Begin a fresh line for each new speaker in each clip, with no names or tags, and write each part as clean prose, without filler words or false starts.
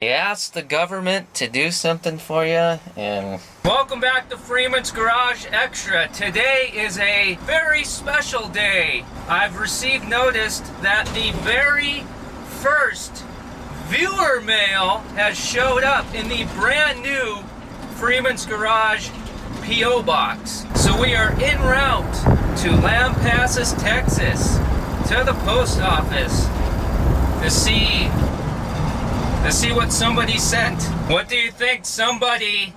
You ask the government to do something for you, and... Welcome back to Freeman's Garage Extra. Today is a very special day. I've received notice that the very first viewer mail has showed up in the brand new Freeman's Garage P.O. Box. So we are en route to Lampasas, Texas, to the post office to see what somebody sent. What do you think somebody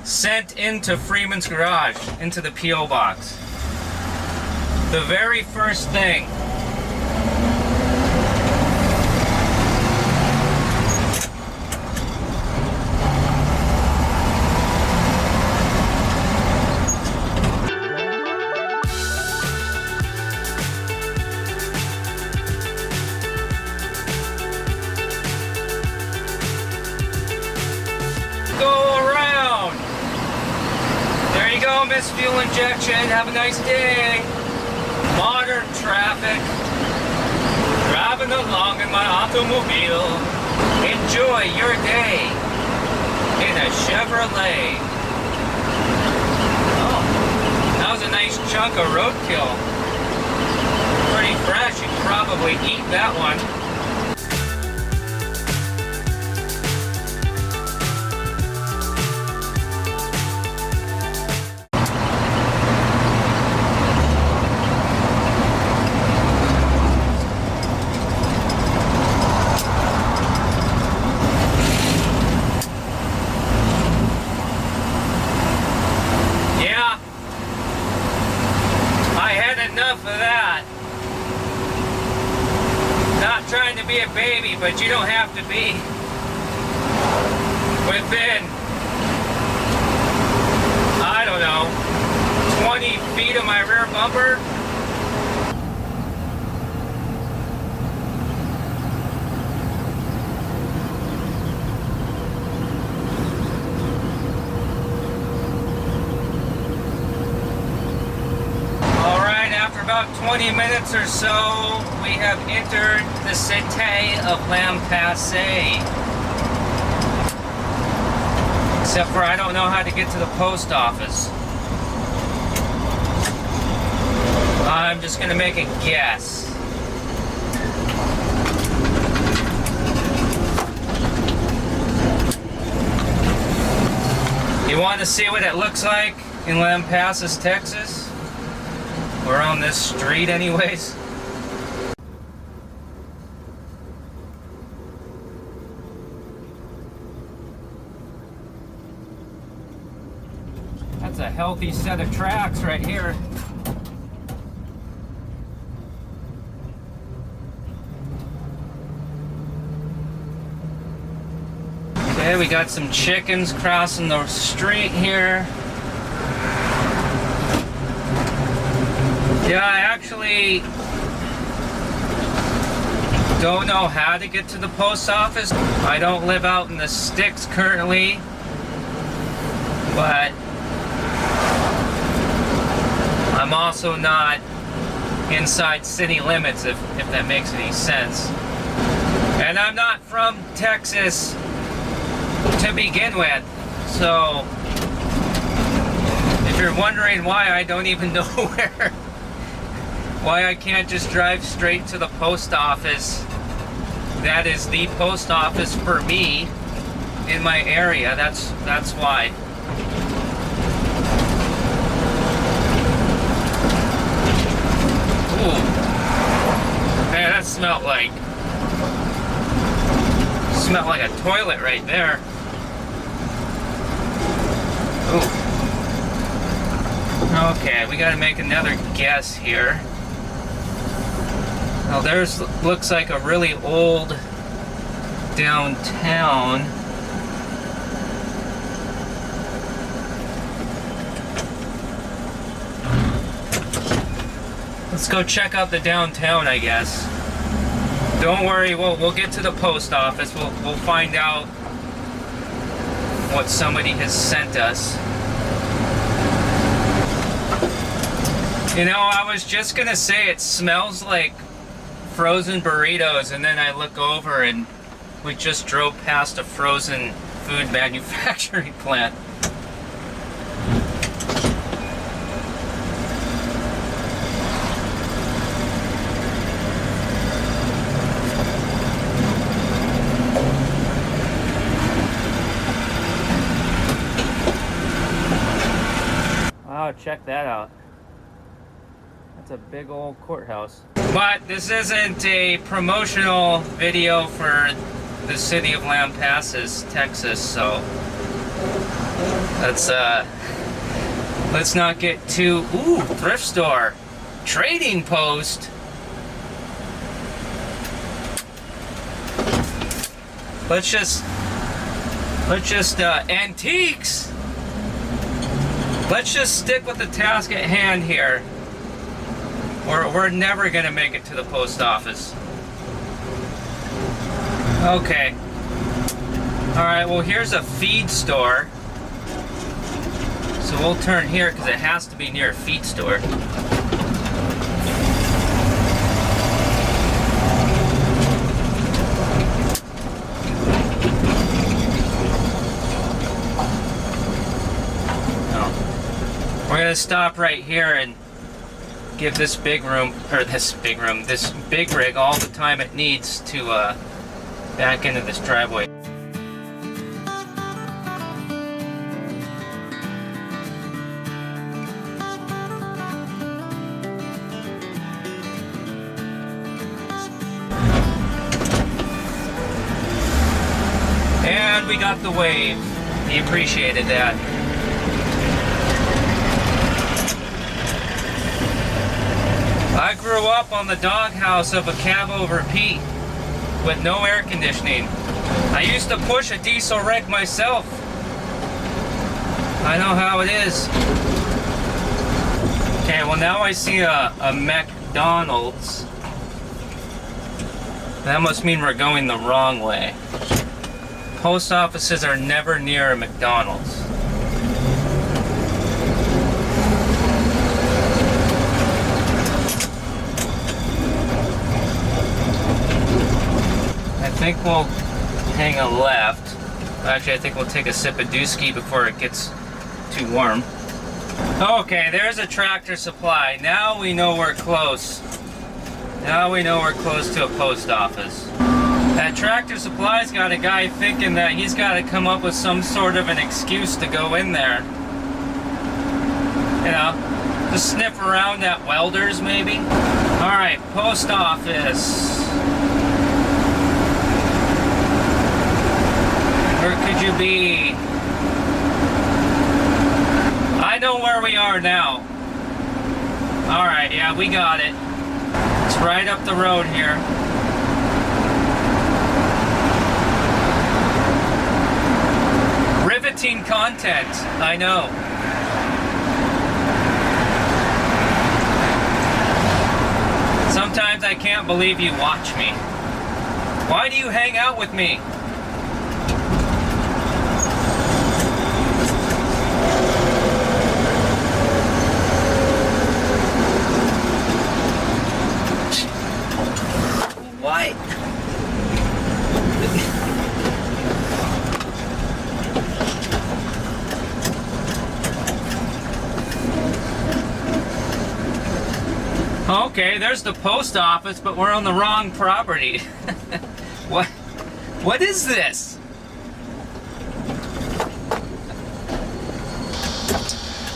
sent into Freeman's Garage, into the P.O. Box? The very first thing. Miss Fuel Injection, have a nice day. Modern traffic. Driving along in my automobile. Enjoy your day in a Chevrolet. Oh, that was a nice chunk of roadkill. Pretty fresh, you could probably eat that one. Trying to be a baby, but you don't have to be. Within, I don't know, 20 feet of my rear bumper. About 20 minutes or so, we have entered the city of Lampasas. Except for I don't know how to get to the post office. I'm just gonna make a guess. You want to see what it looks like in Lampasas, Texas? We're on this street anyways. That's a healthy set of tracks right here. Okay, we got some chickens crossing the street here. Yeah, I actually don't know how to get to the post office. I don't live out in the sticks currently, but I'm also not inside city limits, if that makes any sense. And I'm not from Texas to begin with, so if you're wondering why I don't even know why I can't just drive straight to the post office. That is the post office for me in my area. That's why. Ooh. Man, that smelled like a toilet right there. Ooh. Okay, we gotta make another guess here. Now there's looks like a really old downtown. Let's go check out the downtown, I guess. Don't worry, we'll get to the post office. We'll find out what somebody has sent us. You know, I was just gonna say it smells like frozen burritos, and then I look over and We just drove past a frozen food manufacturing plant. Wow, check that out. That's a big old courthouse. But this isn't a promotional video for the city of Lampasas, Texas, so let's not get too... Ooh, thrift store, trading post. Let's just antiques. Let's just stick with the task at hand here. We're never gonna make it to the post office. Okay. Alright, well here's a feed store. So we'll turn here because it has to be near a feed store. We're gonna stop right here and give this big rig all the time it needs to back into this driveway. And we got the wave. He appreciated that. I grew up on the doghouse of a cab over Pete with no air conditioning. I used to push a diesel rig myself. I know how it is. Okay, well now I see a McDonald's. That must mean we're going the wrong way. Post offices are never near a McDonald's. I think we'll hang a left. Actually, I think we'll take a sip of Dooski before it gets too warm. Okay, there's a Tractor Supply. Now we know we're close. Now we know we're close to a post office. That Tractor Supply's got a guy thinking that he's got to come up with some sort of an excuse to go in there. You know, just sniff around at welders maybe. Alright, post office. Where could you be? I know where we are now. Alright, yeah, we got it. It's right up the road here. Riveting content, I know. Sometimes I can't believe you watch me. Why do you hang out with me? What? Okay, there's the post office, but we're on the wrong property. What is this?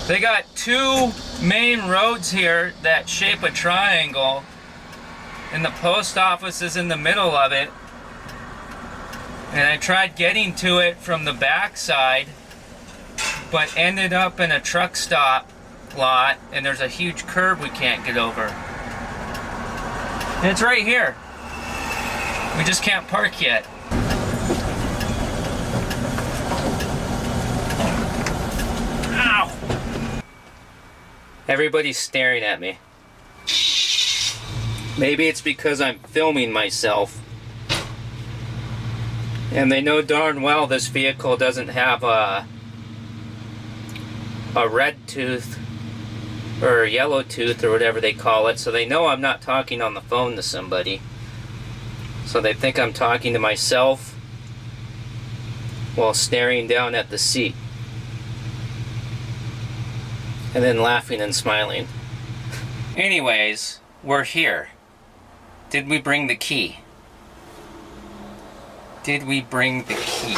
They got two main roads here that shape a triangle, and the post office is in the middle of it. And I tried getting to it from the back side, but ended up in a truck stop lot, and there's a huge curb we can't get over. And it's right here. We just can't park yet. Ow! Everybody's staring at me. Maybe it's because I'm filming myself. And they know darn well this vehicle doesn't have a red tooth or yellow tooth or whatever they call it, so they know I'm not talking on the phone to somebody. So they think I'm talking to myself while staring down at the seat. And then laughing and smiling. Anyways, we're here. Did we bring the key? Did we bring the key?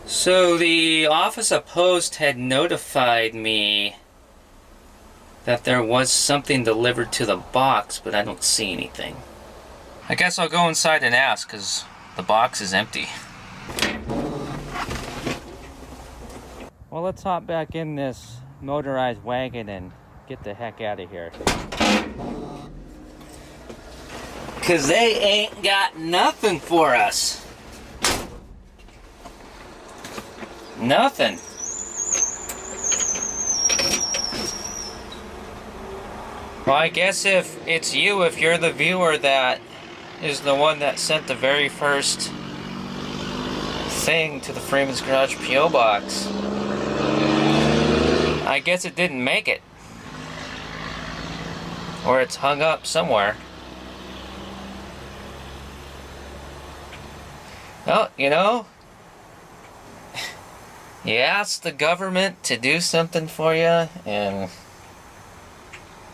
So the Office of Post had notified me that there was something delivered to the box, but I don't see anything. I guess I'll go inside and ask, because the box is empty. Well, let's hop back in this motorized wagon and get the heck out of here. Because they ain't got nothing for us. Nothing. Well, I guess if it's you, if you're the viewer that is the one that sent the very first thing to the Freeman's Garage P.O. Box, I guess it didn't make it. Or it's hung up somewhere. Well, you know, you ask the government to do something for you, and